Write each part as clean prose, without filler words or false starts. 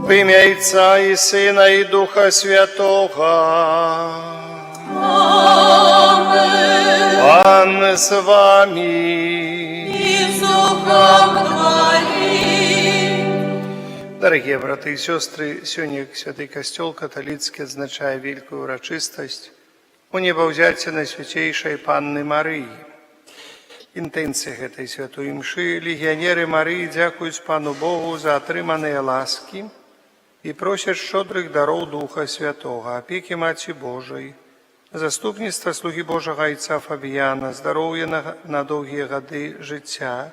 В ім'я Отця і Сина, і Духа Святого. Аминь. Пан з вами. И с Духом Твоим. Дорогі брати і сестри, сьогодні Святий Костел католицький відзначає велику урочистость у небовзяття Найсвятейшої Панни Марії. Інтенція этой святої мши легіонери Марії дякують Пану Богу за отримані ласки і просять щодрих даров Духа Святого, опіки Матері Божої, заступництва слуги Божого Отця Фабіяна, здоров'я на довгі годи життя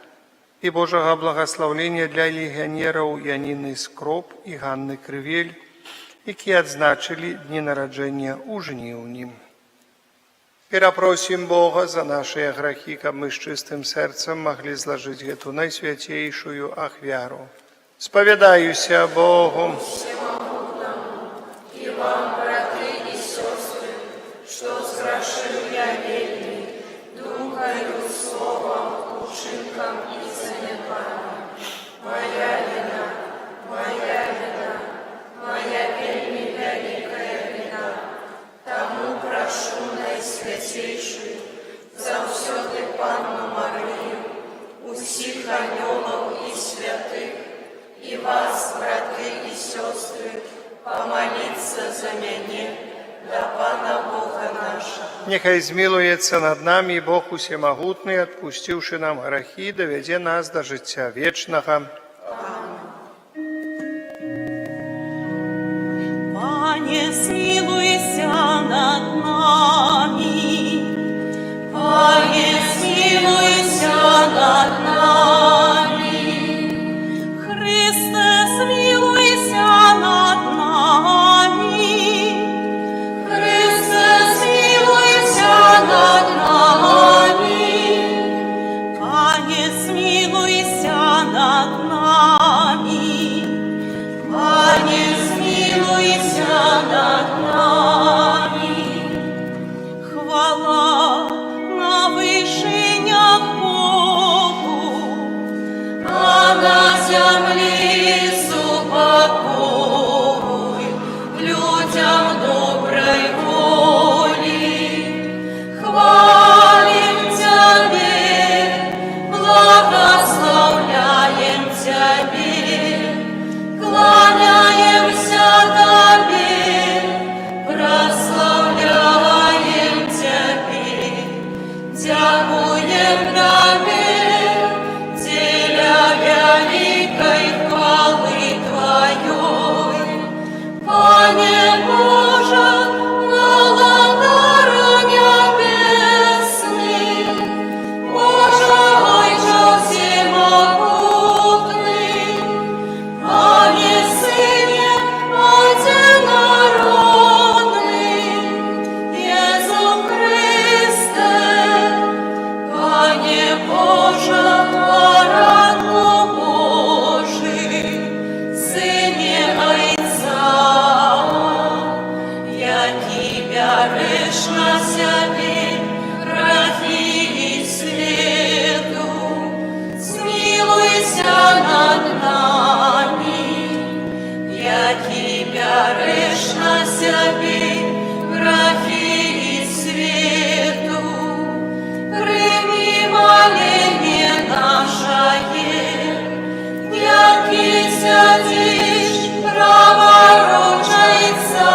і Божого благословення для легіонерів Яніни Скроп і Ганни Кривель, які відзначили дні народження у Жнивні. Перепросим Бога за наши грехи, как мы с чистым сердцем могли сложить эту наисвятейшую ахвяру. Споведаюся Богу. И вам, братья и сестры, что сгрешил я вельми, думкою, словом, учинком и занепанием. Моя вина, моя вельми великая вина. Тому прошу Найсвятейшую, завсёды Панну Марию, усіх анёлов и святых, и вас, браты и сестры, помолиться за меня, да Пана Бога нашего. Нехай змилується над нами Бог усемогутний, отпустивши нам грехи, доведе нас до життя вічного. Пане, смилуйся над нами, Пане, смилуйся над нами, Христе, смилуйся над нами, Христе, смилуйся над нами, Пане, смилуйся над нами, Пане, смилуйся над нами. Хвала на вишенях Богу, а на землі супокой людям доброй волі. Хвалим Тебе, благословляем Тебе, кланяемся Тебе, прославляем Тебе, дякуем Тебе, теля великой хвалы Твоей. Пане Боже, володарю небесный, Боже, Отче всемогутный, Пане Сыне одинородный, Иису Христе, Пане Боже, пораду Божий, Сыне Отца, я Тебя грешна себе, грехи и свету, смилуйся над нами, я Тебя грешна себе, грехи и свету, прими моление наше, яки сядешь праворучайца,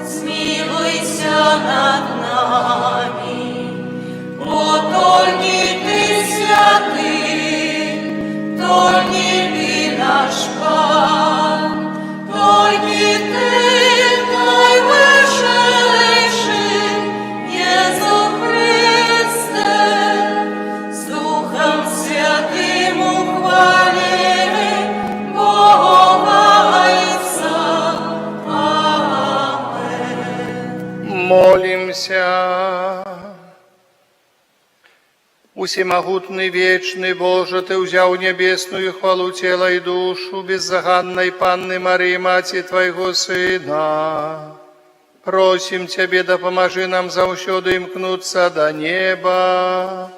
смилуйся над нами, о только Ты святый, только Ты наш Пан, только Ты наивысший, Иису Христе, с Духом Святым ухвалили Бога Отца. Аминь. Молимся. Усемогутный, вечный Боже, Ты взял небесную хвалу тела и душу беззаганной Панны Марии, Мати Твоего Сына. Просим Тебе, да поможи нам завсёды имкнуться до неба,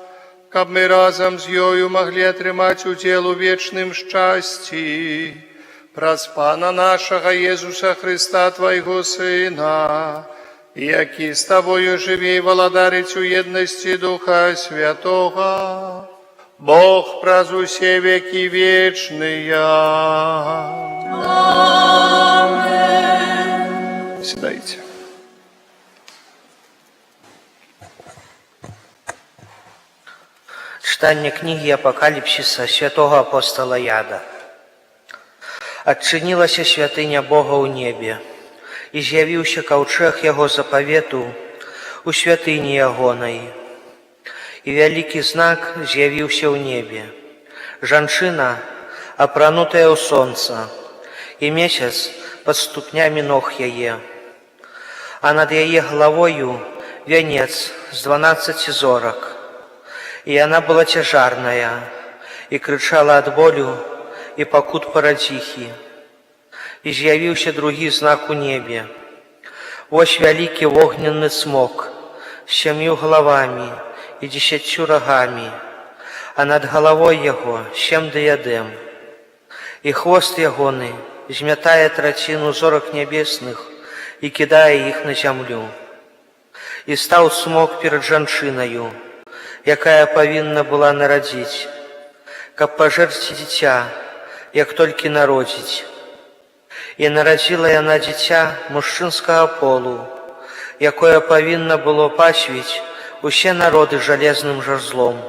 каб мы разом з ёю могли атрымаць удзел у вечным шчасці, праз Пана нашага Єзуса Христа, Твайго Сина, які з Тобою живе і владарить у єдності Духа Святого, Бог праз усе веки вечные. Amen. Сідайте. Читання книги Апокаліпсиса святого апостола Яда. Адчынілася святыня Бога ў небе, і з'явіўся каўчэг яго запавету у святыні ягонай. І вялікі знак з'явіўся ў небе. Жанчына, апранутая ў сонца, і месяц пад ступнямі ног яе. А над яе галавою вянец з 12 зорак. І яна была цяжарная, і крычала ад болю і пакут парадзіхі. І з'явіўся другі знак у небе. Вось вялікі вогненны цмок з 7 галавамі і 10 рагамі, а над галавой яго 7 дыядэм. І хвост ягоны змятае траціну зорак нябесных і кідае іх на зямлю. І стаў цмок перад жанчынаю, якая павінна была нарадзіць, каб пажэрці дзіця, як толькі народзіць. І нарадзіла яна дзіця мужчынскага полу, якое павінна было пасвіць усе народы жалезным жазлом.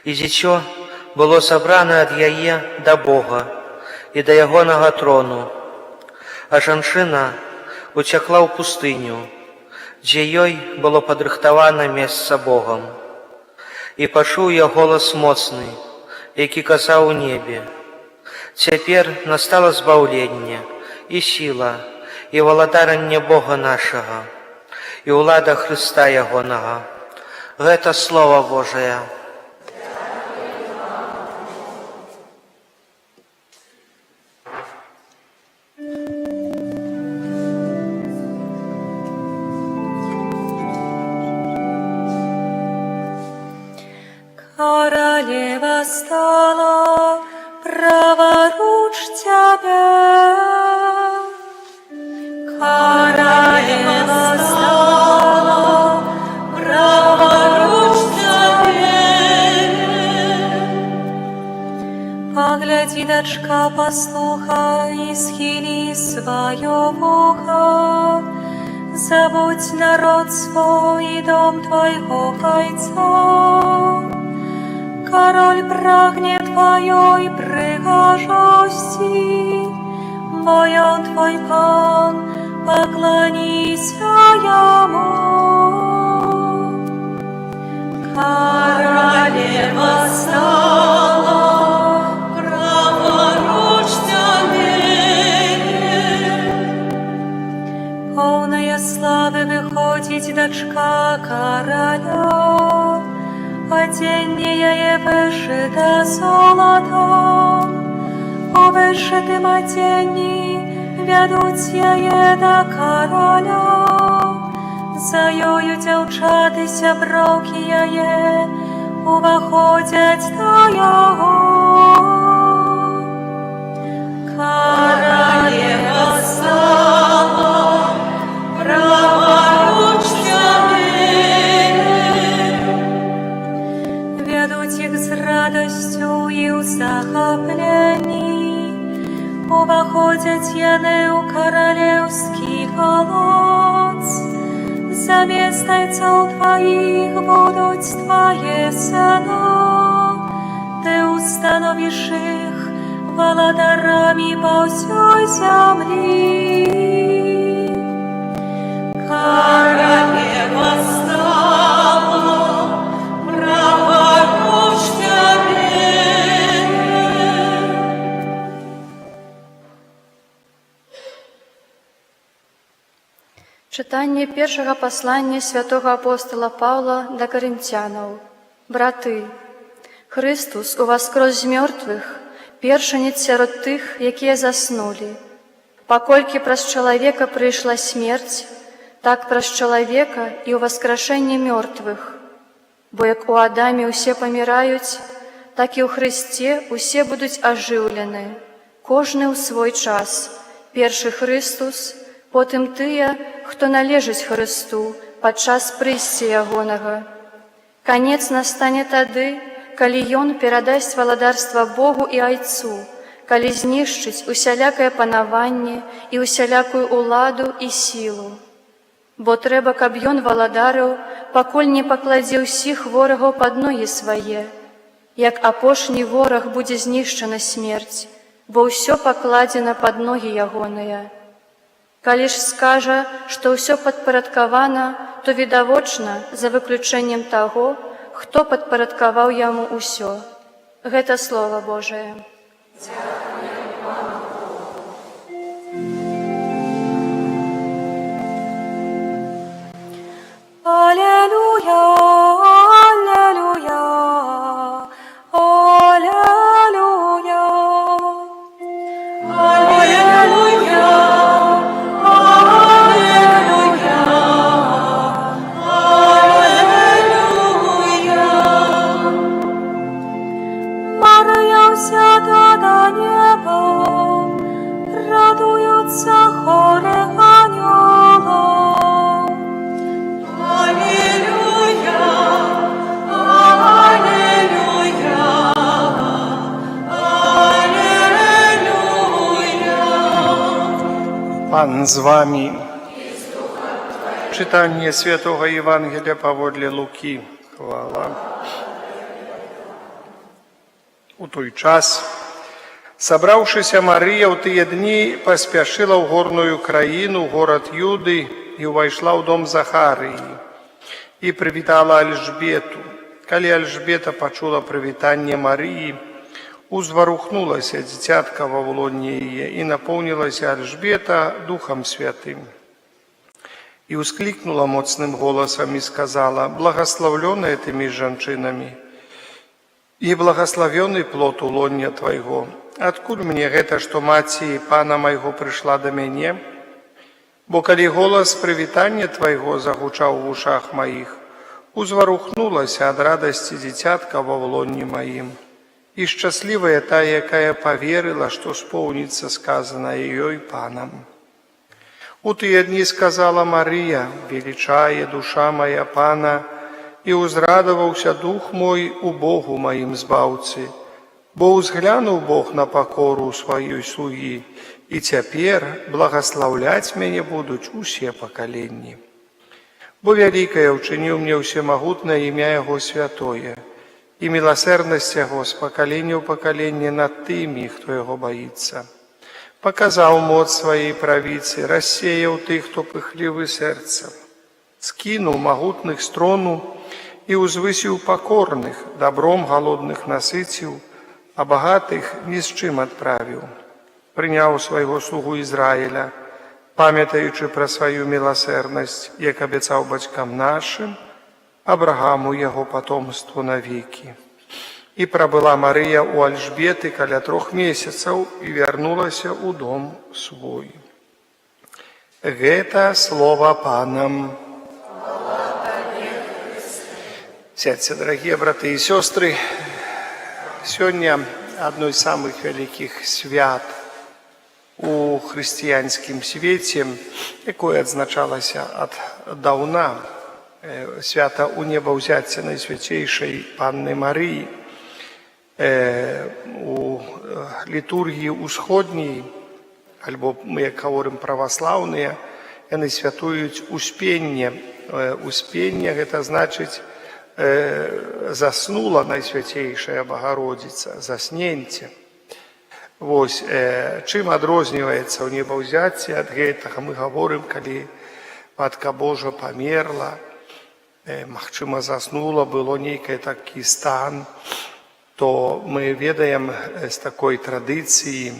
І дзіцё было забрана ад яе да Бога і да ягонага трону, а жанчына уцякла ў пустыню, дзе ёй было падрыхтавана месца Богам. І пачуў я голас моцны, які казаў у небе: «Цяпер настала збаўленне, і сіла, і валадаранне Бога нашага, і ўлада Хрыста ягонага». Гэта Слова Божае. Королева стала праворуч тебя. Королева стала праворуч тебе. Погляди, дочка, послухай, схили свое ухо. Забудь народ свой и дом твоего хайца. Король прагне твоей пригожости, бо он твой пан, поклонися ему. Королева стала праворуч тебе. Полная славы выходит дочка короля, оденье вышито золотом, у вышитым оденье ведут яе до короля. За ёю дзяўчаты сяброўкі яе уваходзяць до яго. Королева стала праворуч з радостью і ў захапленні, уваходзяць яны ў каралеўскі палац. Замест айцоў тваіх будуць твае сына, ты установіш іх валадарамі па ўсёй зямлі. Королева стала праворуч тебе. Читання першого послання святого апостола Павла до Коринтянов. Брати, Христос уваскрозь з мертвых, першенец сярод тих, які заснули. Покольки праз чоловіка прийшла смерть, так праз чоловіка і у воскрешенні мертвих. Бо як у Адамі усе помирають, так і у Христі усе будуть оживлені. кожны ў свой час. Першы Христус, потым тыя, хто належыць Христу падчас прыйсця ягонага. Канец настане тады, калі Ён перадасць валадарства Богу і Айцу, калі знішчыць усялякае панаванне і усялякую уладу і сілу. Бо трэба, каб Ён валадарыў, пакуль не пакладзе ўсіх ворагаў пад ногі свае. Як апошні вораг будзе знішчана смерць, бо ўсё пакладзена пад ногі ягоныя. Калі ж скажа, што ўсё падпарадкавана, то відавочна, за выключэннем таго, хто падпарадкаваў яму ўсё. Гэта Слова Божае. Аллилуйя, аллилуйя, аллилуйя, аллилуйя, аллилуйя, аллилуйя. Мария взята до неба, радуются хоры ангелов. Аллилуйя, аллилуйя, аллилуйя. Пан з вами. Читання Святого Євангелія паводле Луки. Хвала. У той час, сабраўшыся Марыя ў тыя дні, паспяшыла ў горную краіну, горад Юды, і ўвайшла ў дом Захарыі, і прывітала Альжбету. Калі Альжбета пачула прывітанне Марыі, узварухнулася дзіцятка ва ўлоне яе, і напоўнілася Альжбета Духам Святым. І ўсклікнула моцным голасам і сказала: «Благословленная ты між жанчынамі, і благословены плод улоння твайго. Адкуль мне гэта, што маці пана майго прыйшла да мяне? Бо калі голас прывітання твайго загучаў у вушах маіх, узварухнулася ад радасці дзіцятка ва ўлонні маім. І шчаслівая тая, якая паверыла, што споўніцца сказанае ёй панам». У тыя дні сказала Марыя: «Велічае душа моя пана, і ўзрадаваўся дух мой у Богу маім збаўцы, бо ўзглянуў Бог на пакору сваёй слугі, і цяпер благаслаўляць мяне будуць усе пакаленні. Бо вялікае ўчыніў мне ўсемагутнае імя Яго святое, і міласэрнасць Яго з пакалення ў пакаленне над тымі, хто Яго баіцца. Паказаў моц сваей правіцы, рассеяў тых, хто пыхлівы сэрцам, скінуў магутных з трону і узвысіў пакорных, добром галодных насыціў, а багатых ні з чым адправіў. Прыняў свайго слугу Ізраіля, памятаючы пра сваю міласэрнасць, як абяцаў бацькам нашым, Абрагаму яго патомству навекі. І прабыла Марыя ў Альжбеты каля 3 месяцаў і вярнулася ў дом свой». Гэта слова панам. Сядьте, дорогие браты и сестры. Сегодня одно из самых великих свят у христианскім свеце, якое адзначалася ад даўна, свята унебаўзяцця Найсвяцейшай Панны Марыі. У літургіі ўсходняй, альбо мы, як гаворым, праваслаўныя, яны святуюць Успенне. Успенне – гэта значыць заснула Найсвяцейшая Богородица, засненьце. Вось, чым адрозніваецца унебаўзяцце ад гэтага? Мы гаворым, калі Матка Божа памерла, магчыма, заснула, было нейкі такі стан, то мы ведаем з такой традыцыі,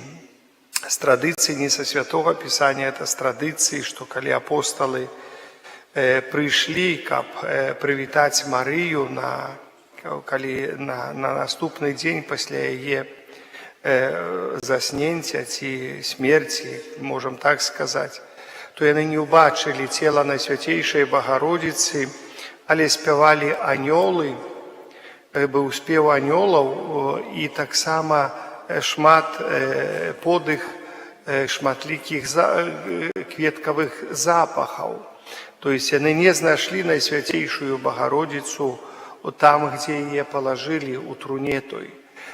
з традыцыі не са Святога Пісання, это з традыцыі, што калі апосталы прыйшлі, каб прывітаць Марыю на наступны дзень пасля яе засненця ці смерці, можам так сказаць, то яны не ўбачылі цела Найсвяцейшай Богородицы, але спявалі анёлы, быў спеў анёлаў, і таксама шмат подых шматлікіх кветкавых запахаў. То есть яны не знайшлі Найсвяцейшую Богородицу там, где яе палажылі у труне той.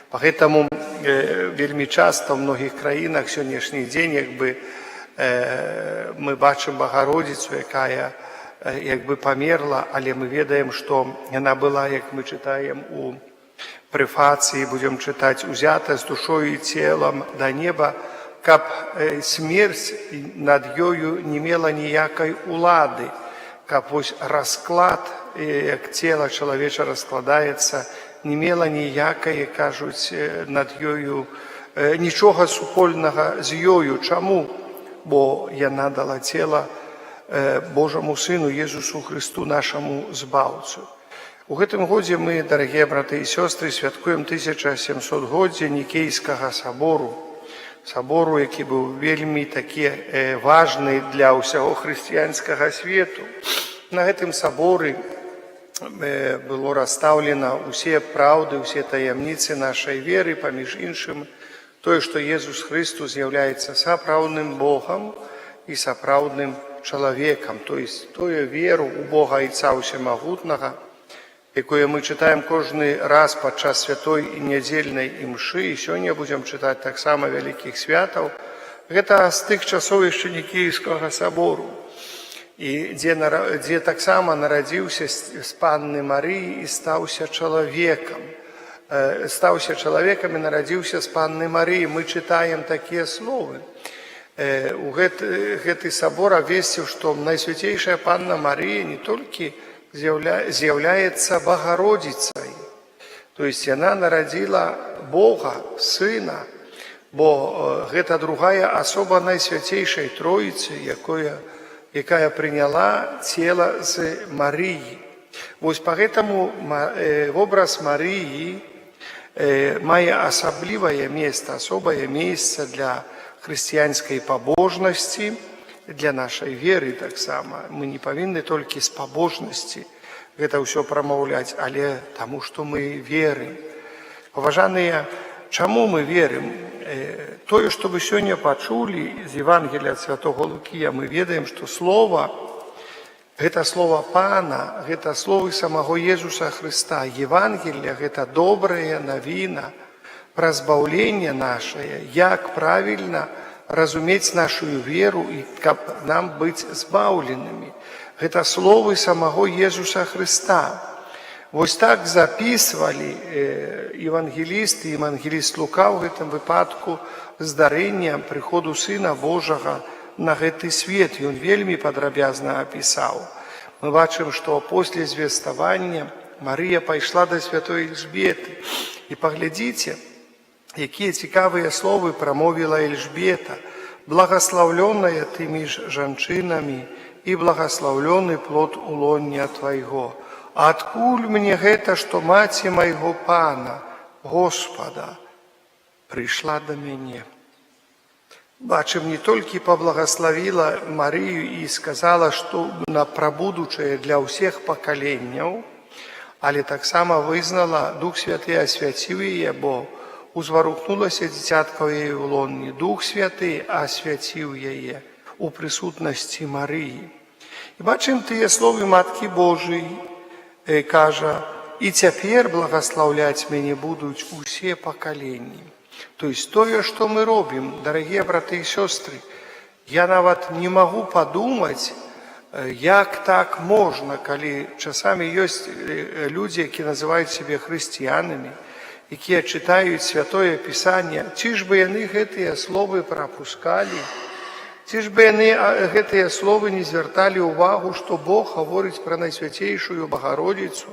Поэтому вельмі часта ў многіх краінах сённяшні дзень мы бачым Богородицу, якая памерла, але мы ведаем, што яна была, як мы чытаем у прэфацыі, будзем чытаць, узята з душою і целам да неба, каб смерць над ёю не мела ніякай улады, каб вось расклад, як цела чалавеча раскладаецца, не мела ніякай, кажуць, над ёю нічога супольнага з ёю. Чаму? Бо яна дала цела Божаму Сыну Езусу Христу, нашаму збаўцу. У гэтым годзе мы, дарагія браты і сёстры, святкуем 1700-годдзе Нікейскага сабору, сабору, які быў вельмі такі важны для ўсяго хрысціянскага свету. На гэтым саборы было расстаўлена ўсе праўды, ўсе таямніцы нашай веры, паміж іншым, тое, што Езус Христус з'яўляецца сапраўдным Богам і сапраўдным чалавекам, то есть тое веру у Бога Айца Усемагутнага, якое мы чытаем кожны раз падчас святой і нядзельнай імшы, і сёння будзем чытаць таксама вялікіх святаў. Гэта з тых часоў яшчэ Нікейскага сабору, і дзе таксама нарадзіўся з Панны Марыі і стаўся чалавекам. Стаўся чалавекам і нарадзіўся з Панны Марыі. Мы чытаем такія словы. Гэты сабор абвесціў, што Найсвяцейшая Панна Марыя не толькі з'яўляецца Богородицай, то есть яна нарадзіла Бога, Сына, бо гэта другая асоба Найсвяцейшай Троіцы, якая прыняла цела з Марыі. Вось пагэтаму вобраз Марыі мае асаблівае месца, асобае месца для хрысціянскай пабожнасці, для нашай веры таксама. Мы не павінны толькі з пабожнасці гэта ўсё прамаўляць, але таму, што мы верым. Паважаныя, чаму мы верым? Тое, што вы сёння пачулі з Евангелія ад святого Лукія, мы ведаем, што слова, гэта слова Пана, гэта словы самого Езуса Христа. Евангелие – гэта добрая навіна пра збаўленне нашае, як правільна разумець нашу веру і каб нам быць збаўленымі. Гэта словы самого Езуса Христа. Вось так записывалі евангелісты, евангеліст Лука ў гэтым выпадку здарэння прыходу Сына Божага на гэты свет. Ён вельмі падрабязна апісаў. Мы бачым, што пасля звеставання Марыя пайшла да святой Эльжбеты. І паглядзіце, якія цікавыя словы прамовіла Эльжбета. «Благословленная ты між жанчынамі і благословлены плод улоння твайго. Адкуль мне гэта, што маці майго Пана, Господа, прыйшла да мяне?» Бачым, не толькі паблагаславіла Марыю і сказала, што пра будучае для ўсіх пакаленняў, але таксама вызнала, Дух Святы асвяціў яе, бо узварухнулася дзіцятка ў яе ў лоне. Дух Святы асвяціў яе у прысутнасці Марыі. І бачым тыя словы Маткі Божай, кажа, і цяпер благаслаўляць мяне будуць усе пакаленні. То есть тое, што мы робім, дарагія браты і сёстры, я нават не магу падумаць, як так можна, калі часамі ёсць людзі, які называюць сябе хрысціянамі, якія чытаюць святое Пісанне, ці ж бы яны гэтыя словы прапускалі, ці ж бы яны гэтыя словы не звярталі ўвагу, што Бог гаворыць пра Найсвяцейшую Богородицу.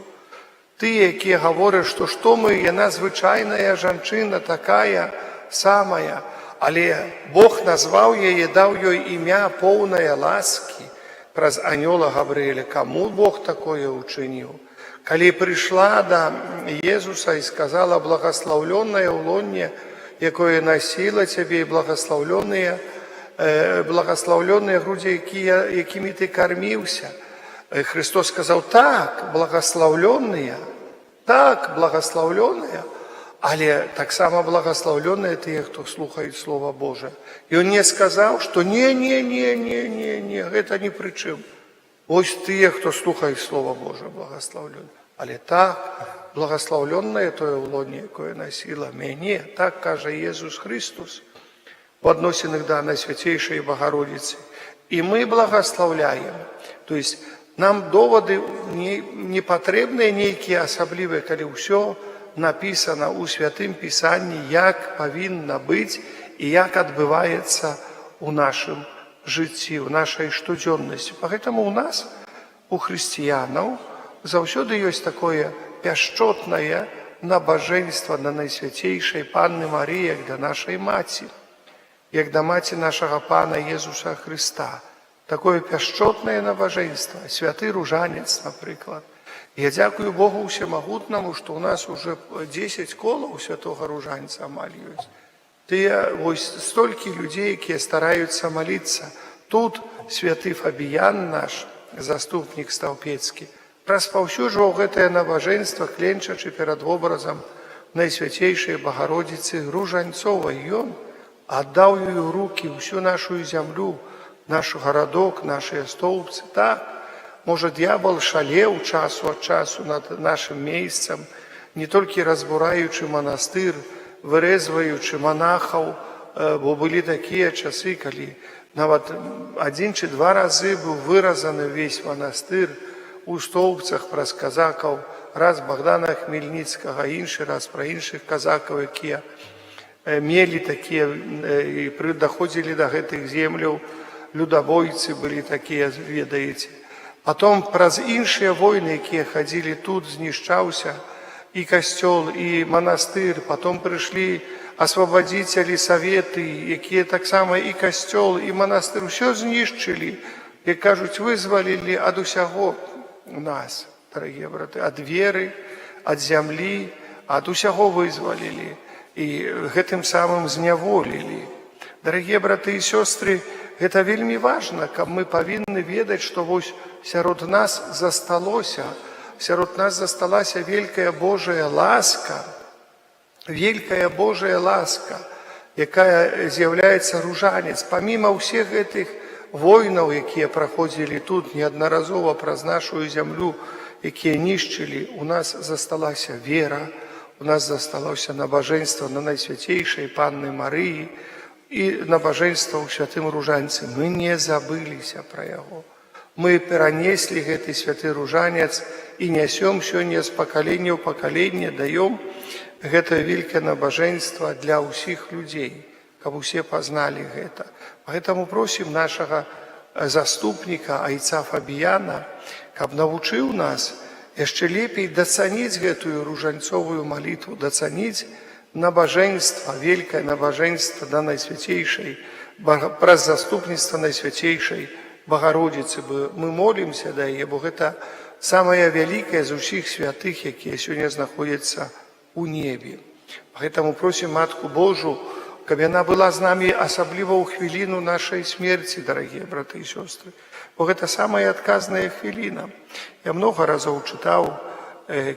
Тыя, якія гавораць, што мы, яна звычайная жанчына, такая самая, але Бог назваў яе, даў ёй імя поўнае ласкі праз анёла Гаврыэля. Каму Бог такое учыніў? Калі прыйшла да Езуса і сказала: «Благословленное улонне, якое насіла цябе, і благословленыя грудзі, якімі ты карміўся». Христос сказаў: «Так, благословленные, Але таксама благословленные тыя, хто слухаюць Слова Божие. І он не сказаў, што не, гэта ні пры чым. Вось тыя, хто слухаюць Слова Божие, благословлены. Але так, благословленное тое ў лоне, якое насіла мяне, так кажа Езус Христос у адносінах да Найсвяцейшай Богородицы. І мы благословляем. То есть нам доводы не патрэбныя нейкія асаблівыя, калі ўсё написано у Святым Писанні, як павінна быць і як адбываецца у нашым жыцці, у нашай штодзённасці. Поэтому у нас, у хрысціянаў, заўсёды ёсць такое пяшчотнае набажэнства да Найсвяцейшай Панны Марыі, як да нашай маці, як да маці нашага Пана Езуса Христа. Такое пяшчотнае набажэнства, святы ружанец, напрыклад. Я дзякую Богу Усемагутнаму, што ў нас уже 10 колаў святога ружанца амаль ёсць. Тыя вось столькі людзей, якія стараюцца маліцца. Тут святы Фабіян наш, заступнік стаўпецкі, распаўсюджваў гэтае набажэнства, кленчачы перад вобразам Найсвяцейшай Богородицы Ружанцовай. Ён аддаў ёй у рукі ўсю нашу зямлю, наш гарадок, нашыя столбцы. Так, можа, д'ябал шалеў часу ад часу над нашым месцам, не толькі разбураючы манастыр, вырэзваючы монахаў, бо былі такія часы, калі нават 1 ці 2 разы быў выразаны ўвесь манастыр у столбцах праз казакаў, раз Богдана Хмельніцкага, іншы раз пра іншых казакаў, якія мелі такія і даходзілі да гэтых земляў, людабойцы былі такія, ведаеце. Потом праз іншыя войны, якія хадзілі тут, знішчаўся і касцёл, і манастыр. Потом прыйшлі асвабадзіцелі, саветы, якія таксама і касцёл, і манастыр усё знішчылі, як кажуць, вызвалілі ад усяго нас, дарагія браты, ад веры, ад зямлі, ад усяго вызвалілі і гэтым самым зняволілі. Дарагія браты і сёстры, гэта вельмі важна, каб мы павінны ведаць, што вось сярод нас засталася вялікая Божая ласка, якая з'яўляецца ружанец. Паміма ўсіх гэтых войнаў, якія праходзілі тут неаднаразова праз нашу зямлю, якія нішчылі, у нас засталася вера, у нас засталося набажэнства на Найсвяцейшай Панны Марыі і набажэнства ў святым ружанцы. Мы не забыліся пра яго. Мы перанеслі гэты святы ружанец і нясём сёння з пакалення ў пакаленне, даём гэтае вялікае набажэнства для ўсіх людзей, каб усе пазналі гэта. Поэтому просім нашага заступніка, айца Фабіяна, каб навучыў нас яшчэ лепей дацаніць гэтую ружанцовую малітву, дацаніць набажэнства, вялікае набажэнства да Найсвяцейшай, праз заступніцтва Найсвяцейшай Богородицы. Мы молімся да яе, бо гэта самая вялікая з усіх святых, якія сёння знаходзяцца у небе. Поэтому просім Матку Божу, каб яна была з намі асабліва ў хвіліну нашай смерці, дарагія браты і сёстры. Бо гэта самая адказная хвіліна. Я много разоў чытаў,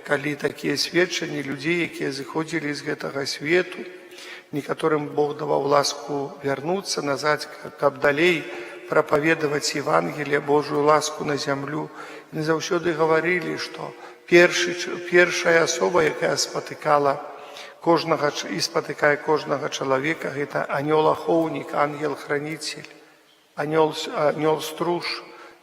калі такія сведчанні людзей, якія зыходзілі з гэтага свету, некаторым Бог даваў ласку вярнуцца назад, каб далей прапаведаваць Евангелие, Божую ласку на зямлю. І заўсёды гаварылі, што першая асоба, якая спатыкала кожнага і спатыкае кожнага чалавека, гэта анёл-ахоўнік, ангел-храніцель, анёл-струж,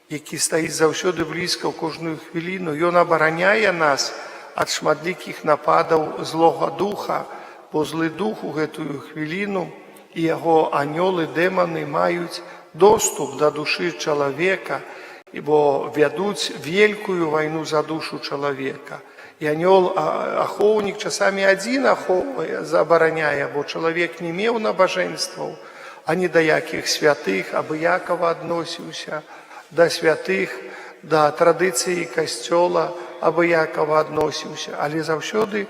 які стаіць заўсёды блізка ў кожную хвіліну. Ён абараняе нас ад шматлікіх нападаў злога духа, бо злы дух у гэтую хвіліну і яго анёлы, дэманы маюць доступ да душы чалавека, бо вядуць вялікую вайну за душу чалавека. І анёл-ахоўнік часамі адзін ахоўвае, забараняе, бо чалавек не меў набажэнстваў, ані да якіх святых, абыякава адносіўся да святых, да традыцыі касцёла, абыякава адносіўся. Але заўсёды,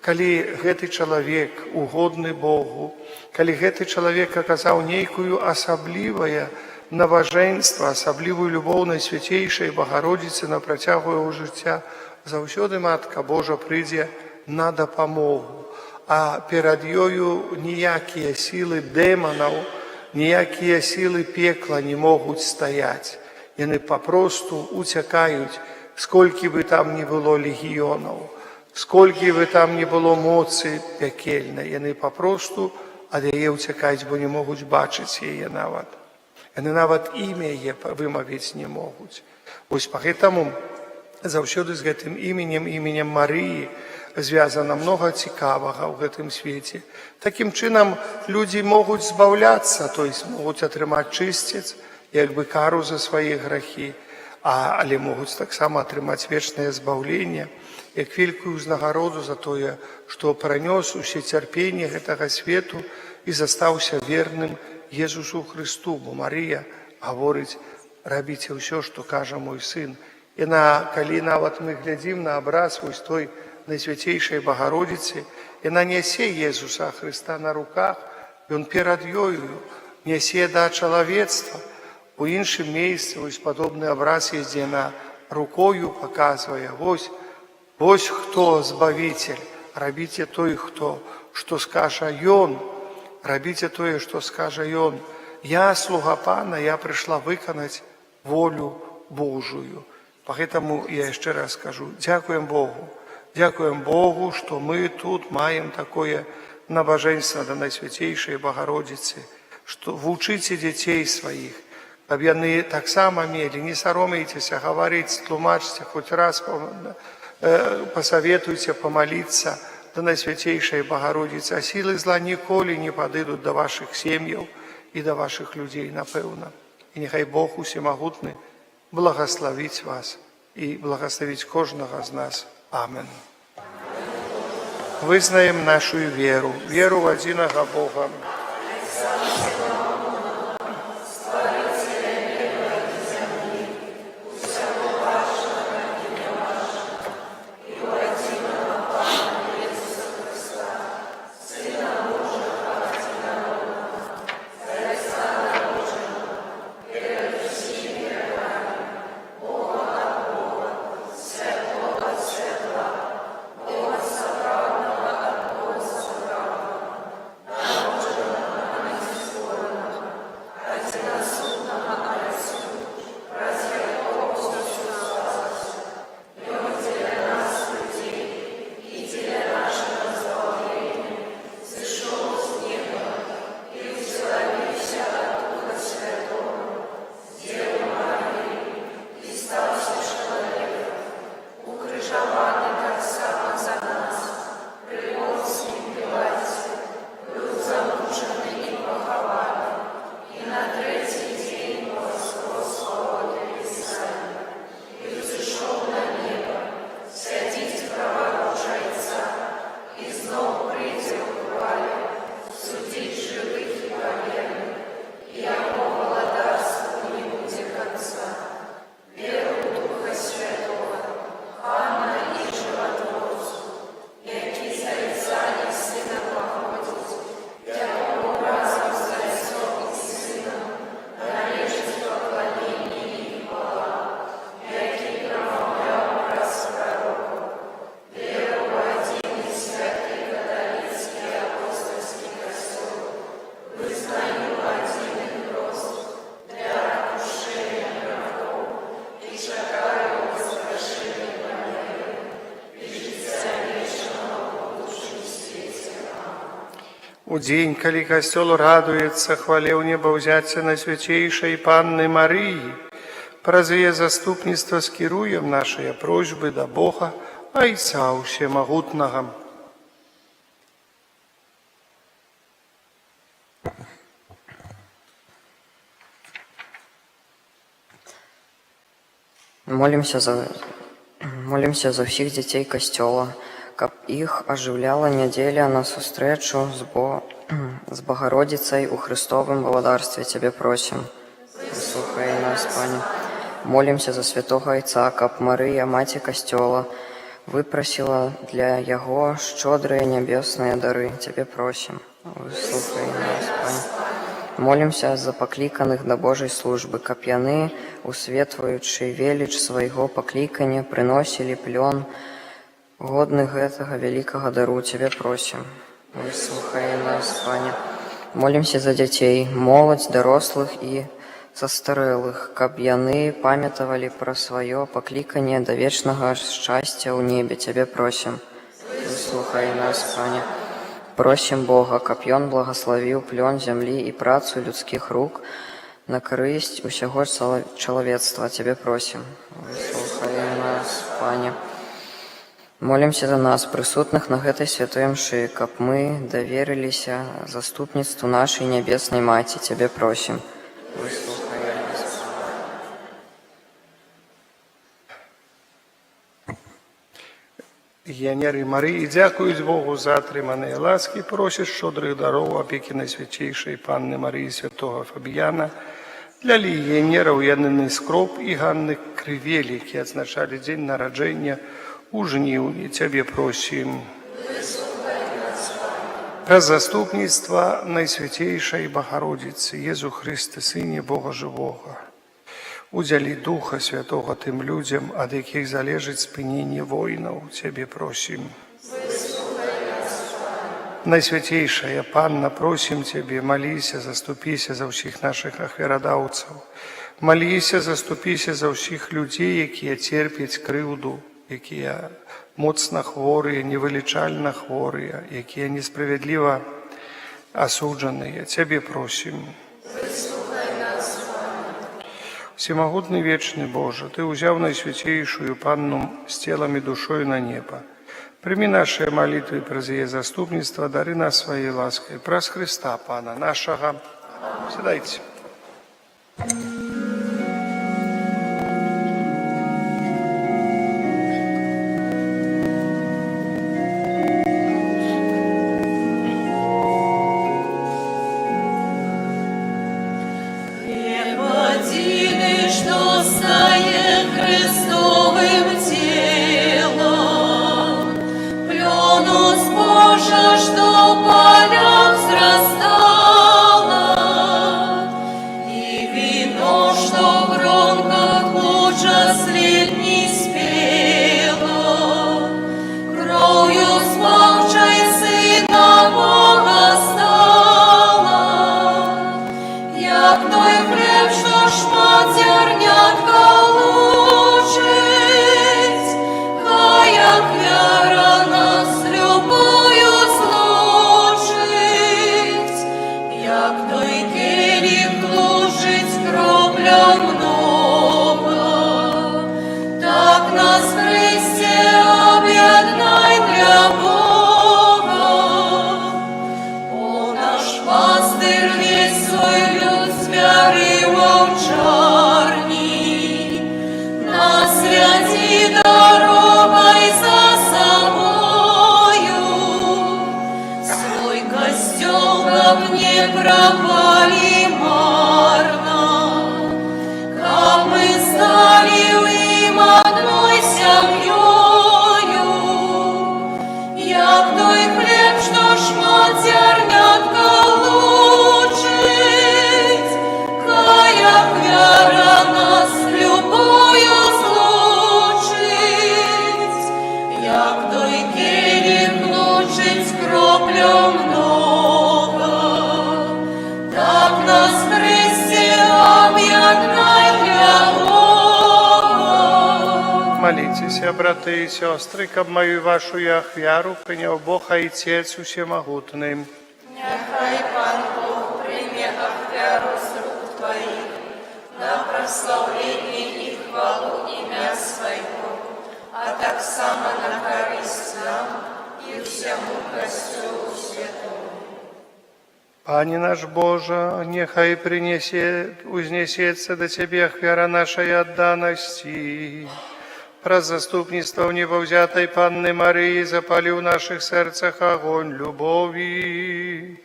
калі гэты чалавек угодны Богу, калі гэты чалавек аказаў нейкую асаблівае набажэнства, асаблівую любоў Найсвяцейшай Богородицы на працягу яго жыцця, заўсёды Матка Божа прыйдзе на дапамогу. а перад ёю ніякія сілы дэманаў, ніякія сілы пекла не могуць стаяць. Яны папросту уцякаюць, сколькі бы там не было легіёнаў, сколькі бы там не было моцы пякельнай, яны папросту ад яе ўцякаюць, бо не могуць бачыць яе нават. Яны нават імя яе вымавіць не могуць. Вось пагэтаму заўсёды з гэтым іменем Марыі звязана многа цікавага ў гэтым свеце. Такім чынам людзі могуць збаўляцца, то есть могуць атрымаць чысцец, як бы кару за свае грахі, але могуць таксама атрымаць вечнае збаўленне, як вялікую ўзнагароду за тое, што пранёс усе цярпенні гэтага свету і застаўся верным Езусу Христу. Бо Марыя гаворыць: рабіце ўсё, што кажа мой сын. Яна, калі нават мы глядзім на абраз вось той Найсвяцейшай Багародзіцы, яна нясе Езуса Христа на руках, ён перад ёю нясе да чалавецтва. У іншым месцы вось падобны абраз есть, дзе яна рукою паказвае: вось хто збавіцель, рабіце той, што скажа ён, рабіце тое, што скажа ён. Я слуга Пана, я прыйшла выканаць волю Божую. Пагэтаму я яшчэ раз скажу: дзякуем Богу. Дзякуем Богу, што мы тут маем такое набажэнства да Найсвяцейшай Багародзіцы, што вучыце дзяцей сваіх, каб яны таксама мелі. Не саромейцеся гаварыць, тлумачце, хоць раз пасаветуйце памаліцца да Найсвяцейшай Багародзіцы, а сілы зла ніколі не падыдуць да вашых сем'яў і да вашых людзей, напэўна. І няхай Бог усемагутны благаславіць вас і благаславіць кожнага з нас. Амен. Вызнаем нашу веру в адзінага Бога. У дзень, калі касцёл радуецца хвале ў небаўзяцця Найсвяцейшай Панны Марыі, праз яе заступніцтва скіруем нашыя просьбы да Бога, Айца Усемагутнага. Молимся за ўсіх дзяцей касцёла, каб іх ажыўляла нядзеля на сустрэчу з Багародзіцай у Христовым валадарстве. Цябе просім. Слухай нас, Пане. Молимся за святога Айца, каб Марыя, маці касцёла, выпрасіла для яго шчодрыя нябесныя дары. Цябе просім. Слухай нас, Пане. Молимся за пакліканых да Божай службы, каб яны, усветваючы веліч свайго паклікання, прыносілі плён годны гэтага вялікага дару. Цябе просім. Выслухай нас, Пане. Молимся за дзяцей, моладзь, дарослых і састарэлых, каб яны памятавалі пра сваё пакліканне да вечнага шчасця ў небе. Цябе просім. Выслухай нас, Пане. Просім Бога, каб Ён благаславіў плён зямлі і працу людскіх рук на карысць усяго чалавецтва. Цябе просім. Выслухай нас, Пане. Молімся за нас, прысутных на гэтай святой мшы, каб мы даверыліся заступніцтву нашай нябеснай Маці. Цябе просім. Выслухай нас. Гіянери Марії дякують Богу за атрыманыя ласкі, просяць шчодрых дароў апекі Найсвяцейшай Панны Марыі святога Фабіяна для легіянераў Яніны Скроп і Ганны Крывель, які адзначалі дзень нараджэння у жніўні. Цябе просім. Праз заступніцтва Найсвяцейшай Багародзіцы, Езу Хрысты, Сыне Бога Жывога, удзялі Духа Святога тым людзям, ад якіх залежыць спыненне войнаў. Цябе просім. Найсвяцейшая Панна, просім Цябе, маліся, заступіся за ўсіх нашых ахвярадаўцаў. Маліся, заступіся за ўсіх людзей, якія церпяць крыўду, якія моцна хворыя, невылічальна хворыя, якія несправядліва асуджаныя. Цябе просім. Всемагутны вечны Божа, Ты ўзяў Найсвяцейшую Панну з целам і душою на неба. Прымі нашыя малітвы праз яе заступніцтва, дары нас сваёй ласкай. Праз Хрыста, Пана нашага. Сядайце. Моліться, брати і сестри, каб мою вашу ахвяру прийняв Бог Отець Усемогутний. Нехай Пан Бог прийме ахвяру з рук Твоїх на прославлення і хвалу ім'я Свого, а так само на користь нам і всьому Костюлу Святому. Пане наш Боже, нехай узнесется до Тебе ахвяра нашей отданости. Праз заступніцтва небовзятой Панны Марии запали в наших серцах огонь любови,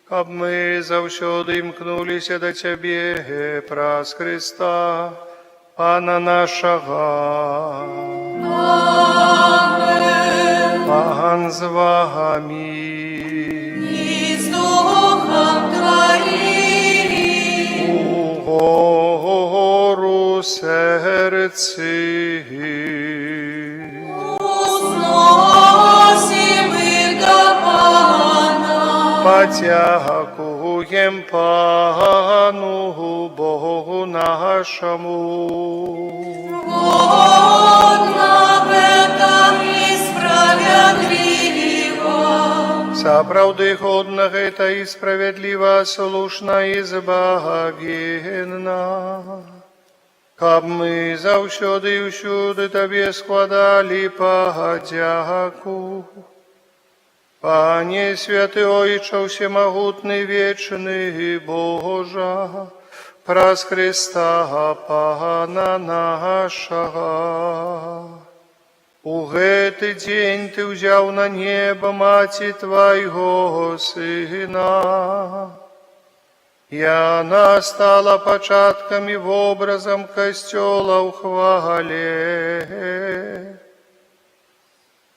каб мы завсёды імкнулися до Тебе праз Христа, Пана нашого. Амин. Пан з вами. І з Духом Твоїм. Угору серці. Узносим и до Пана. Подякуем Пану Богу нашему. Угодно в этом и справедливо. Сапраўды годнага это и справедливо, слушна и збагавенна. Каб мы заўсёды і ўсюды Табе складалі падзяку. Пане святы Ойча, всемогутный, вечный Божа, праз Христа Пана нашага. У гэты дзень Ты ўзяў на неба Маці Твайго Сына. Яна стала пачаткам і вобразам Касцёла ў хвале.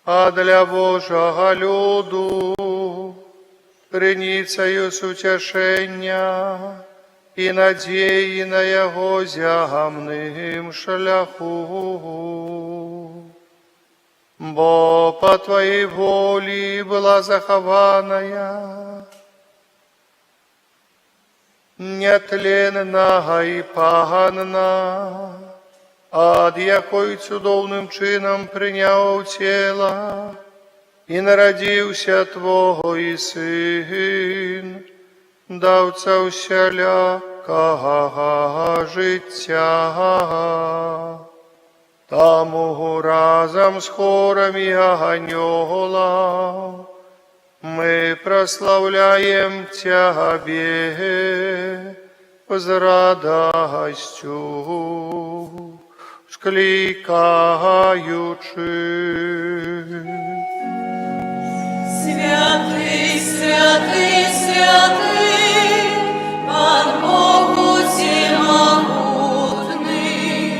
А для Божага люду крыніцаю суцяшэння і надзеі на яго зямным шляху. Бо по Твоей волі была захаваная нятленна і паганна, ад якой цудоўным чынам прыняў цела і нарадзіўся Твой Сын, даўца усялякага жыцця. Таму разам з хорамі анёлаў мы праслаўляем Цябе з радасцю, склікаючы. Святый, святый, святый, Пан Бог усемогутный,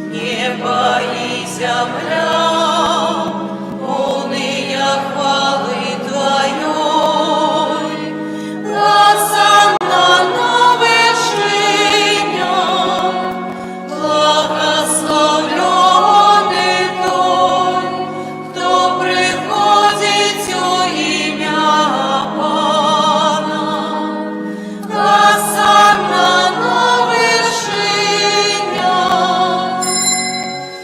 небо и земля, полные хвалы Твоей. Госанна на вершинах, благословленный Той, кто приходит у имя Пана. Госанна на вершинах.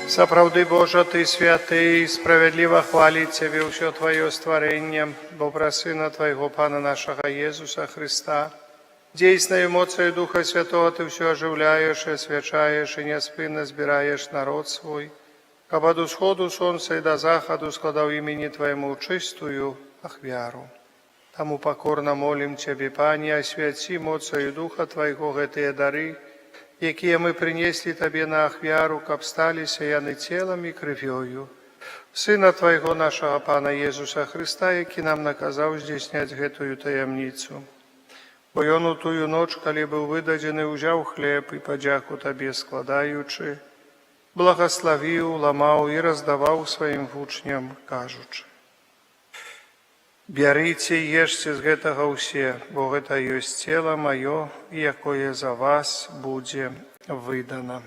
Сапраўды, Божа, Ты святы, і справядліва хваліць Цябе ўсё Тваё стварэнне, бо праз Сына Твайго Пана нашага Езуса Христа, дзейснаю моцаю Духа Святого Ты ўсё ажыўляеш і асвячаеш і няспынна збіраеш народ свой, каб ад усходу сонца і да захаду складаў імені Твайму чыстую ахвяру. Таму пакорна молім Цябе, Пане, асвяці моцаю Духа Твайго гэтыя дары, якія мы прынеслі Табе на ахвяру, каб сталіся яны целам і крывёю Сына Твайго нашага Пана Езуса Христа, які нам наказаў здзяйсняць гэтую таямніцу. Бо Ён у тую ноч, калі быў выдадзены, узяў хлеб і падзяку Табе складаючы, благаславіў, ламаў і раздаваў сваім вучням, кажучы: «Бярыце і ешце з гэтага ўсе, бо гэта ёсць цела маё, якое за вас будзе выдана».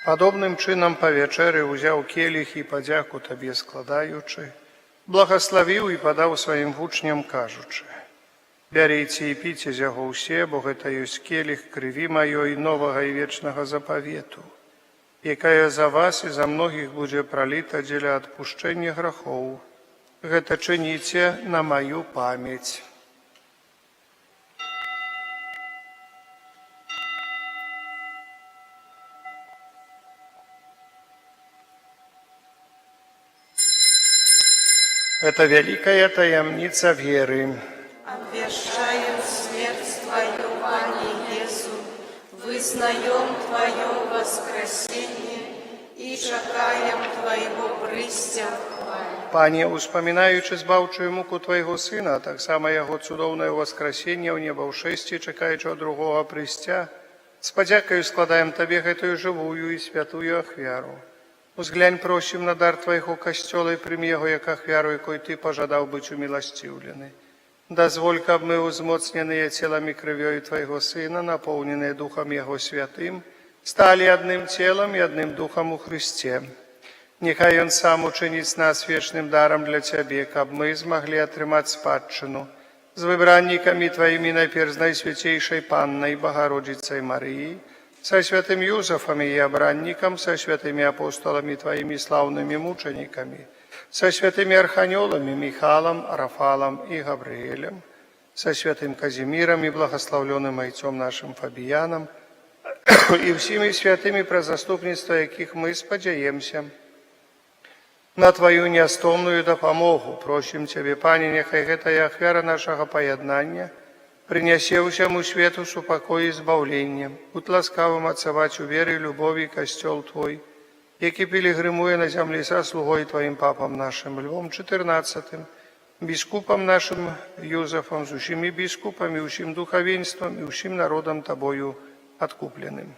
Падобным чынам па вячэры ўзяў келіх і падзяку Табе складаючы, благаславіў і падаў сваім вучням, кажучы: «Бярыце і піце з яго ўсе, бо гэта ёсць келіх крыві маёй новага і вечнага запавету, якая за вас і за многіх будзе праліта дзеля адпушчэння грахоў. Гэта чыніце на маю памяць». Это великая таямница веры. Обвещаем смерть Твою, Пане Иису, вызнаем Твое воскресение и чакаем Твоего прыстя в хвале. Пане, успамінаючы збаўчую муку Твайго Сына, таксама яго цудоўнае ўваскрасенне ў неба ўшэсці, чакаючы ад другога прысця, з падзякаю складаем Табе гэтую жывую і святую ахвяру. Узглянь, просім, на дар Твайго касцёла і прымі яго як ахвяру, якой Ты пажадаў быць уміласціўлены. Дозволь, каб мы, узмоцненные телом и кровью Твоего Сына, наполненные Духом Его Святым, стали одним телом и одним Духом у Христе. Нехай Он сам учинить нас вечным даром для Тебе, каб мы смогли отрымать спадщину с выбранниками Твоими, наперз Найсвятейшей Панной Богородицей Марии, со святым Юзефом и обранником, со святыми апостолами Твоими славными мучениками, со святыми архангелами Михалом, Рафалом и Гавриэлем, со святым Казимиром и благословленным отцом нашим Фабияном, и всеми святыми, про заступництво яких мы сподяемся на Твою неостомную допомогу. Просим Тебе, Пане, нехай гэтая ахвяра нашага поєднання принесе всему свету супокой и избавление. Будь ласкавым отцевать у веры и любови костел Твой, який пилигримує на землі со слугой Твоим папам нашим Львом XIV, біскупом нашим Юзефом, з усіми біскупами, усім духовенством і усім народом Тобою откупленным.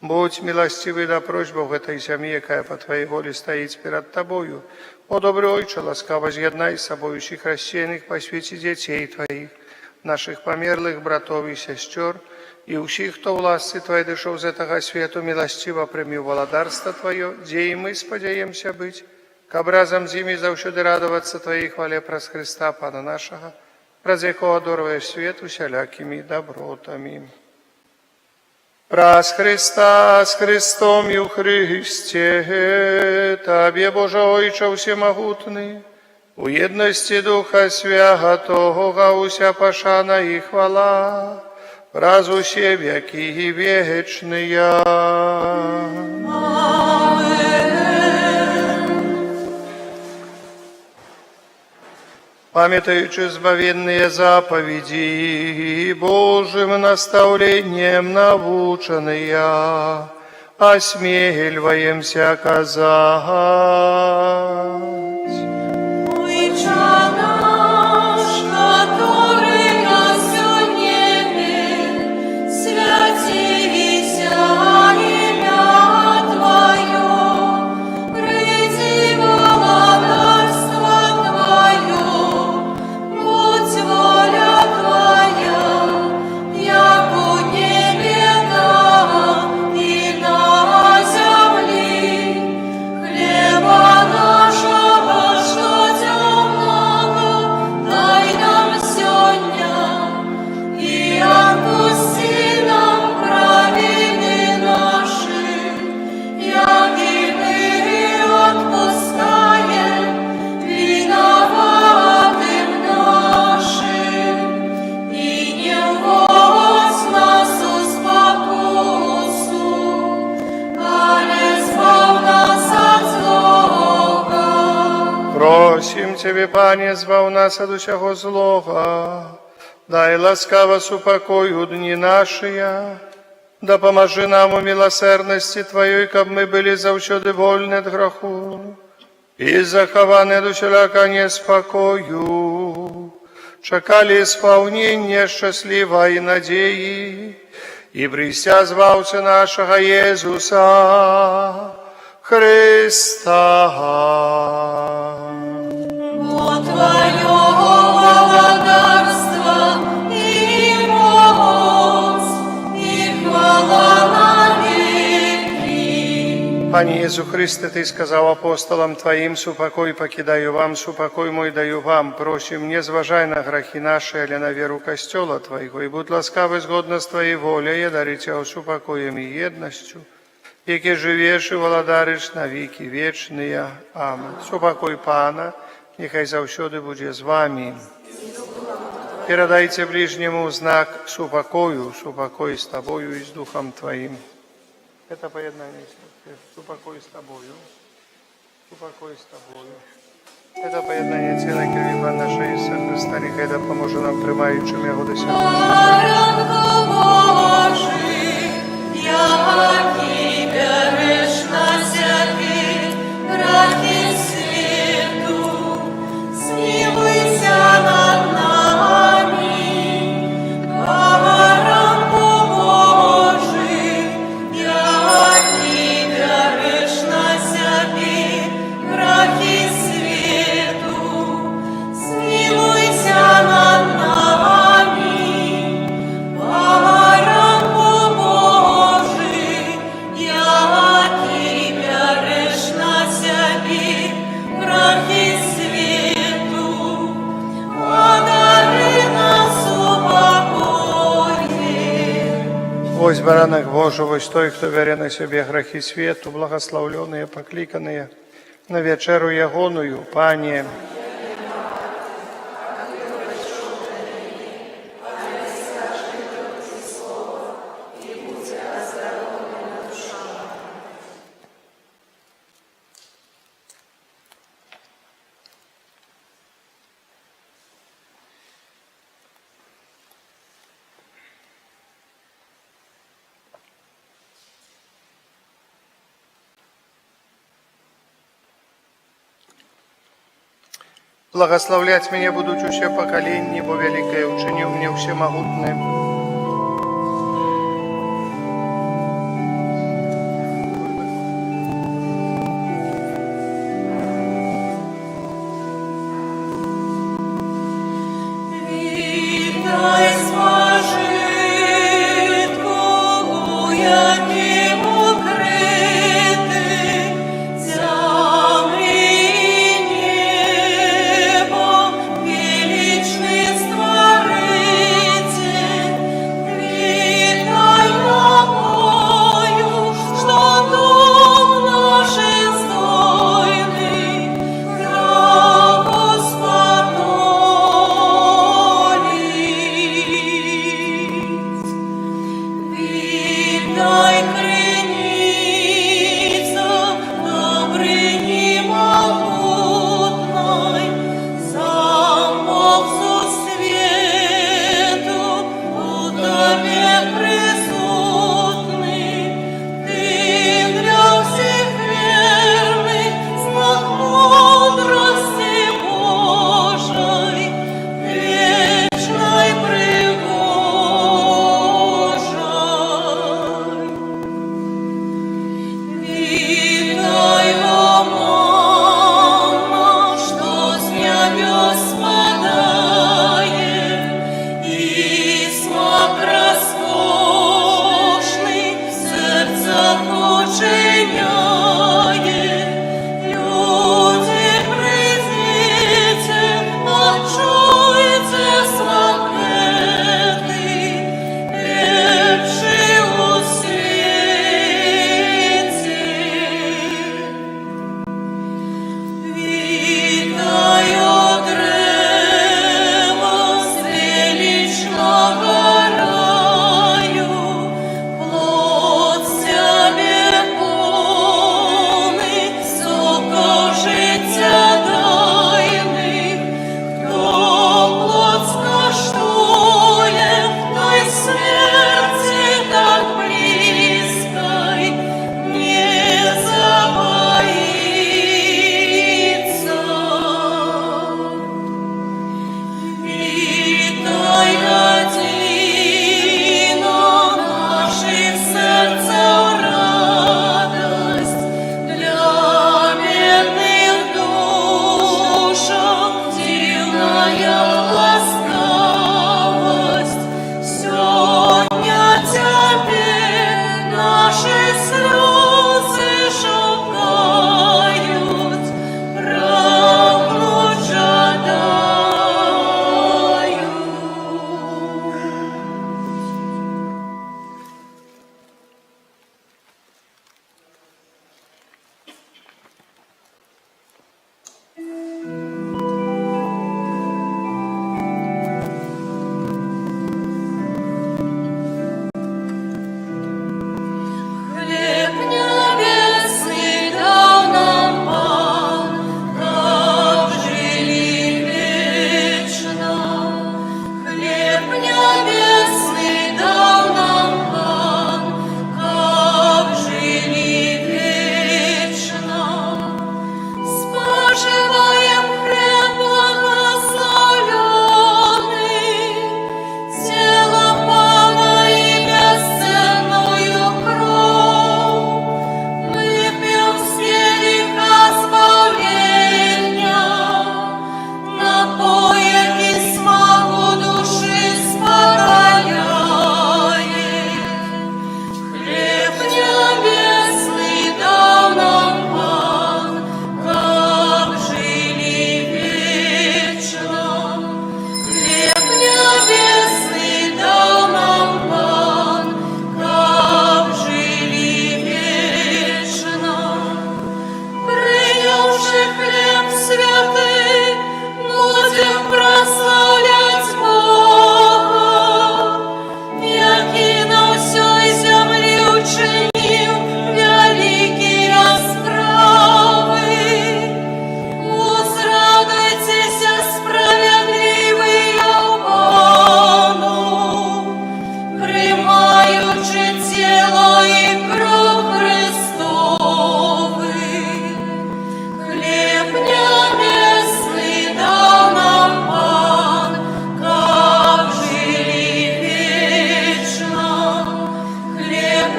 Будь милостивый до просьбу в этой семье, якая по Твоей воле стоит перед Тобою. О, добрый Отче, ласкаво з'єднай с собой всех рассеянных по свете детей Твоих, наших померлых братов и сестер, и всех, кто в ласці Твоей дошел з этого свету, милостиво прими володарство Твое, где и мы сподяемся быть, к образом зими завсюди радоваться Твоей хвале праз Христа, Пана нашего, праз якого дорваєш свет усялякими добротами. Праз Христа, с Христом и у Христе, Тебе, Боже Отче всемогутный, у едности Духа Святого, уся пошана и хвала, раз усе веки и вечные. Памятаючи збавенные заповеди, Божьим наставлением наученные, осмеливаемся казать. Отче наш, который на небе, святися имя Твое, приди володарство Твое, будь воля Твоя, як у небе и на земле. Хлеба нашего ежедневного дай нам сегодня, и отпусти нам провины наши, яки мы отпускаем виноватым нашим, и не вводь нас в спокусу, але избавь нас от злого. Просим Тебе, Пане, збав нас от усього злого, дай ласкаво супокою дни наши, да поможи нам у милосердности Твоей, каб мы были завсюди вольны от греху, и захованы от усяляка неспокою, чекали исполнения счастливой надеи, и прися звався нашего Иисуса Христа. Бо Твоего володарства и моц, и хвала навеки. Пане Иисус Христе, Ты сказал апостолам Твоим, супокой покидаю вам, супокой мой даю вам. Просим, не зважай на грехи наши, але на веру костела Твоего, и будь ласкавый згодно с Твоей волей, дарить Тебя супокоем и едностью, яке живеш и володариш на веки вечные. Амин. Супокой Пана, нехай завсюди буде з вами. Передайте ближнему знак супокою, супокой с Тобою и с Духом Твоим. Это поєднання. Супокой с Тобою, супокой с Тобою. Это поєднання тіла крові нашого Ісуса Христа, нехай допоможе нам, приймаючим Його досягнення. Баранко Божий, який береш на землі гріхи світу, змилуйся над нами. Баранко Божий, який береш на землі гріхи світу, змилуйся над нами. Боже, вось той, хто бере на себе грехи свету, благословленные, покликанные на вечеру ягоную, Пане. Благословлять меня будут усе поколения, бо великое учинил мне всемогутное. Вітай спожитку, у яким укритий землі і небо, величний Створитель. Вітай тобою, що дом наш издойный, грабу сподолить. Вітай криниця добрині могутной, замок со свету у тобі присутний. Ти для всіх верний, знак мудрості Божої, вечной пригожой.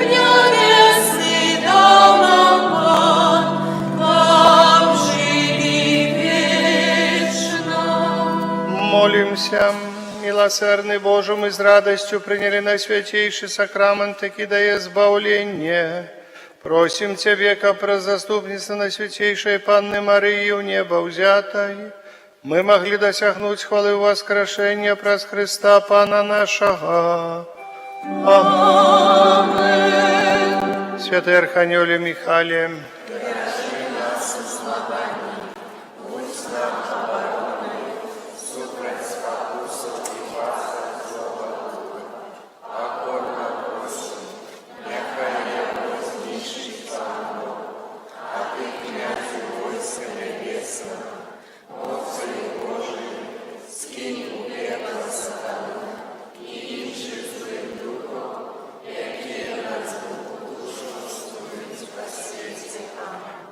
небесный дал нам Пан, вам жили вечно. Молимся. Милосердный Боже, мы с радостью приняли на святейший сакрамент, таки дає збавлення. Просим Тебе, как прозаступница на святейшей Панны Марии у неба взятой, мы могли досягнуть хвалы воскрешения праз Христа Пана нашего. Аминь. Святый Архангеле Михаиле,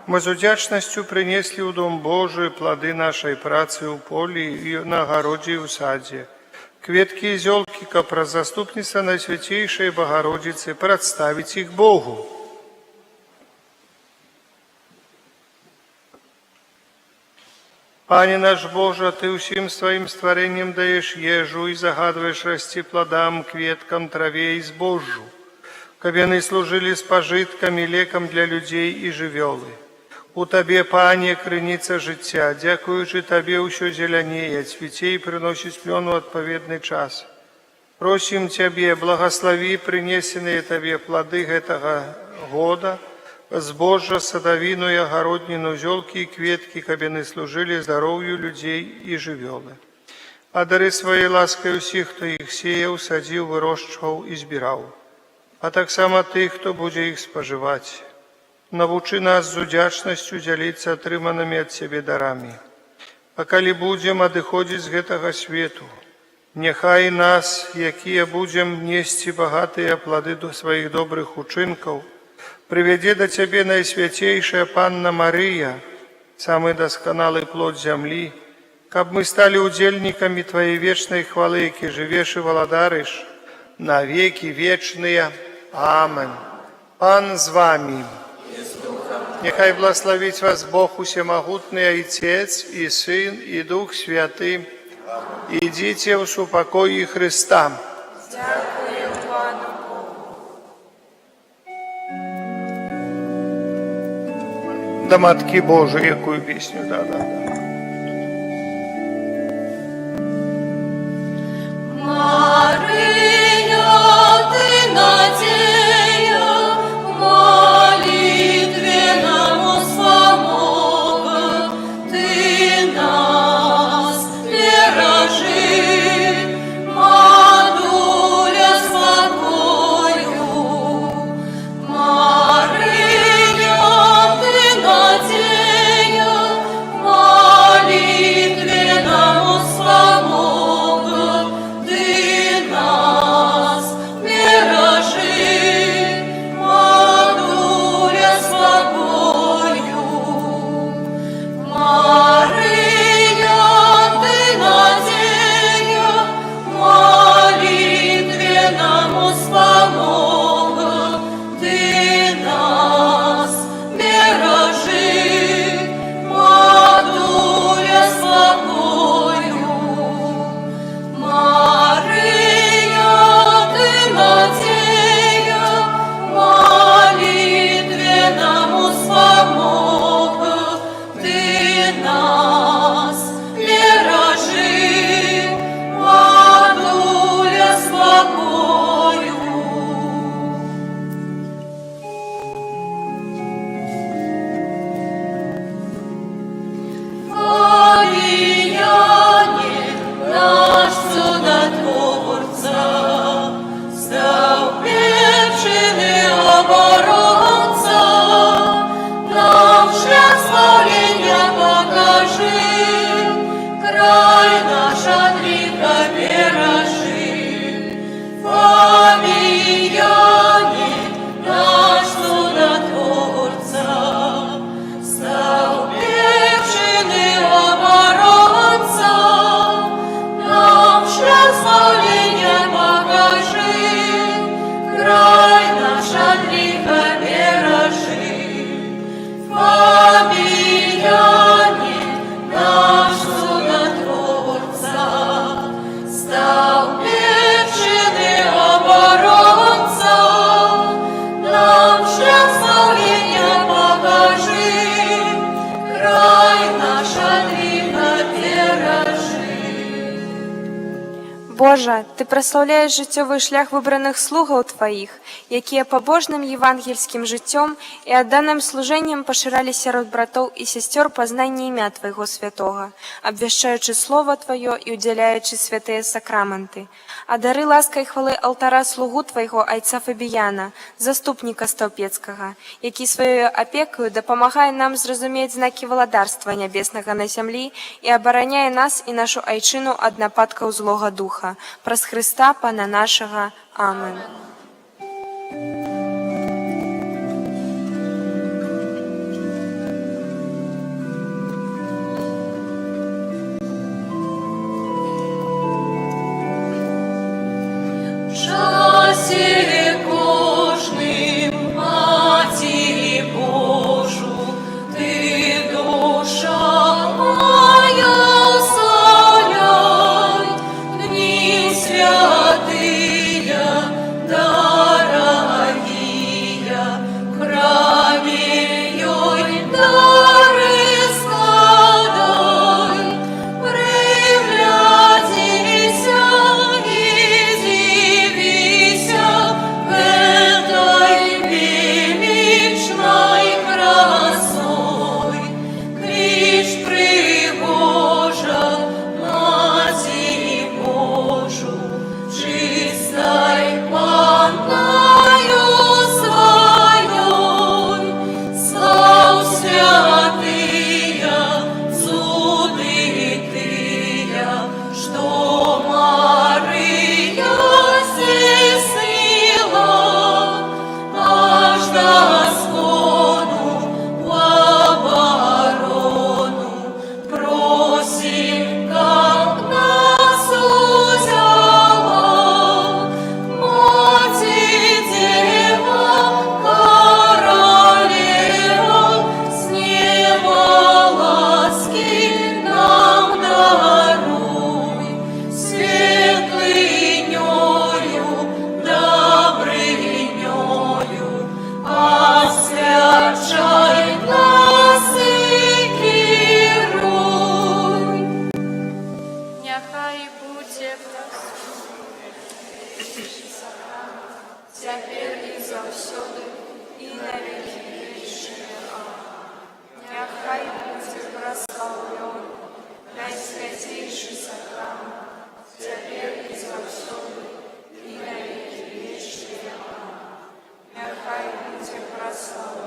мы с удячностью принесли у Дом Божий плоды нашей працы у поле и на огороде и в саде. Кветки и зелки, как прозаступница на святейшей Богородице, представить их Богу. Пане наш Боже, Ты всем своим створением даешь ежу и загадываешь расти плодам, кветкам, траве и збожжу, кабы они служили спожитками, леком для людей и живелы. У Табе, Пане, криниця життя, дякуючи Табе, усё зеленеє, цвіте і приносить плёну отповедный час. Просим Тебе, благослови принесенные Тебе плоды этого года, збожжа, садовину и огороднину, зелки и кветки, кабы они служили здоровью людей и живелы. Одари своей лаской всех, кто их сеял, садил, вырощивал и збирал, а так само тых, кто будет их споживать. Навучи нас з удячнасцю дзяліцца атрыманымі ад Цябе дарамі. А калі будзем адыходзіць з гэтага свету, няхай нас, якія будзем несці багатыя плады до сваіх добрых учынкаў, прывядзе да Цябе найсвяцейшая Панна Марыя, самы дасканалы плод зямлі, каб мы сталі удзельнікамі Тваей вечнай хвалы, які жывеш і валадарыш, на векі вечныя. Аминь. Пан з вами. Нехай благословить вас Бог Усемогутный, Отец и Сын и Дух Святый. Идите в супокое Христа. Дякую Пану Богу. До Матки Божией, якую песню, да. Мария, ты надея, молитве нам усломога, ты нас бережи, мадуля спокою. Мария, ты надея, Божа, Ти прославляєш життєвий шлях вибраних слугаў Твоїх, якія побожним євангельським життям і відданим служенням поширали сярод братов і сестер познання ім'я Твоєго святого, обвіщаючи Слово Твоє і уділяючи святые сакраменти. А дари ласка і хвали алтара слугу Твоєго айца Фабіяна, заступника Стовпецького, який своєю опекою допомагає нам зрозуміти знаки владарства небесного на землі і обороняє нас і нашу айчину від нападків злого духа. Праз Христа, Пана нашого. Амин. Часі кожним Матері Божу, Ти душа моя славляй, дні святия, дорогия, в храмі Йой дари складай, приглядися і дивися этой величной красой. Крич пригожа Матери Божу, чистой Панною своей, слав святыя, суды тыя, что Мария здійснила, аж до сходу в оборону. Просим, как нас узяла, Мати Дева, королева, с неба ласки нам даруй, світлинёю, добринёю, освячай нас і керуй. Няхай буде Теперь и завсёды, и на веки вечные. Няхай будет прославлен Найсвятейший сакрамент, теперь и завсёды, и на веки вечные. Няхай будет прославлен